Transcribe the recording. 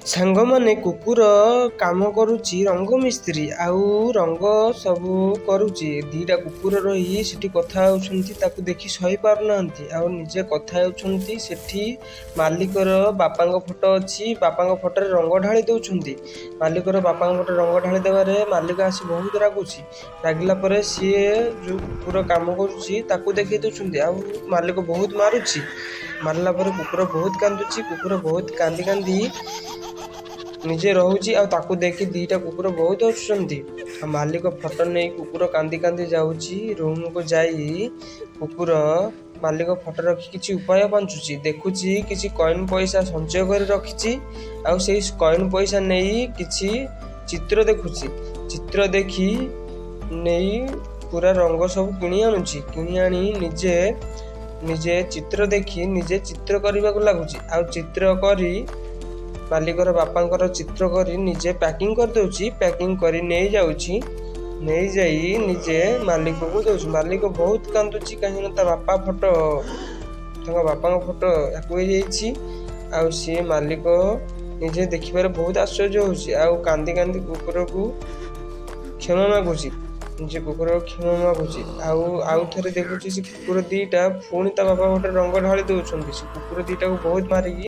ସାଙ୍ଗମାନେ କୁକୁର କାମ କରୁଛି ରଙ୍ଗ ମିସ୍ତ୍ରୀ ଆଉ ରଙ୍ଗ ସବୁ କରୁଛି। ଦିଟା କୁକୁର ରହି ସେଠି କଥା ହେଉଛନ୍ତି, ତାକୁ ଦେଖି ସହି ପାରୁନାହାନ୍ତି ଆଉ ନିଜେ କଥା ହେଉଛନ୍ତି। ସେଠି ମାଲିକର ବାପାଙ୍କ ଫଟୋ ଅଛି, ବାପାଙ୍କ ଫଟୋରେ ରଙ୍ଗ ଢାଳି ଦେଉଛନ୍ତି। ମାଲିକର ବାପାଙ୍କ ଫଟୋରେ ରଙ୍ଗ ଢାଳି ଦେବାରେ ମାଲିକ ଆସି ବହୁତ ରାଗୁଛି। ରାଗିଲା ପରେ ସିଏ ଯେଉଁ କୁକୁର କାମ କରୁଛି ତାକୁ ଦେଖେଇ ଦେଉଛନ୍ତି ଆଉ ମାଲିକ ବହୁତ ମାରୁଛି। ମାରିଲା ପରେ କୁକୁର ବହୁତ କାନ୍ଦୁଛି। କୁକୁର ବହୁତ କାନ୍ଦି କାନ୍ଦି ନିଜେ ରହୁଛି ଆଉ ତାକୁ ଦେଖି ଦିଟା କୁକୁର ବହୁତ ହସୁଛନ୍ତି। ଆଉ ମାଲିକ ଫଟୋ ନେଇ କୁକୁର କାନ୍ଦି କାନ୍ଦି ଯାଉଛି। ରୁମକୁ ଯାଇ କୁକୁର ମାଲିକ ଫଟୋ ରଖି କିଛି ଉପାୟ ପାଞ୍ଚୁଛି, ଦେଖୁଛି କିଛି କଏନ୍ ପଇସା ସଞ୍ଚୟ କରି ରଖିଛି ଆଉ ସେଇ କଏନ୍ ପଇସା ନେଇ କିଛି ଚିତ୍ର ଦେଖୁଛି। ଚିତ୍ର ଦେଖି ନେଇ ପୁରା ରଙ୍ଗ ସବୁ କିଣି ଆଣୁଛି। କିଣି ଆଣି ନିଜେ ଚିତ୍ର ଦେଖି ନିଜେ ଚିତ୍ର କରିବାକୁ ଲାଗୁଛି ଆଉ ଚିତ୍ର କରି ମାଲିକର ବାପାଙ୍କର ଚିତ୍ର କରି ନିଜେ ପ୍ୟାକିଂ କରିଦେଉଛି। ପ୍ୟାକିଂ କରି ନେଇଯାଉଛି, ନେଇଯାଇ ନିଜେ ମାଲିକକୁ ଦେଉଛି। ମାଲିକ ବହୁତ କାନ୍ଦୁଛି, କାହିଁକିନା ତାଙ୍କ ବାପାଙ୍କ ଫଟୋ ୟାକୁ ହେଇଯାଇଛି ଆଉ ସିଏ ମାଲିକ ନିଜେ ଦେଖିବାରେ ବହୁତ ଆଶ୍ଚର୍ଯ୍ୟ ହେଉଛି ଆଉ କାନ୍ଦି କାନ୍ଦି କୁକୁରକୁ କ୍ଷମା ମାଗୁଛି। ନିଜେ କୁକୁରକୁ କ୍ଷମା ମାଗୁଛି ଆଉ ଥରେ ଦେଖୁଛି ସେ କୁକୁର ଦିଟା ପୁଣି ତା ବାପା ଫଟୋରେ ରଙ୍ଗ ଢାଳି ଦେଉଛନ୍ତି। ସେ କୁକୁର ଦିଟାକୁ ବହୁତ ମାରିକି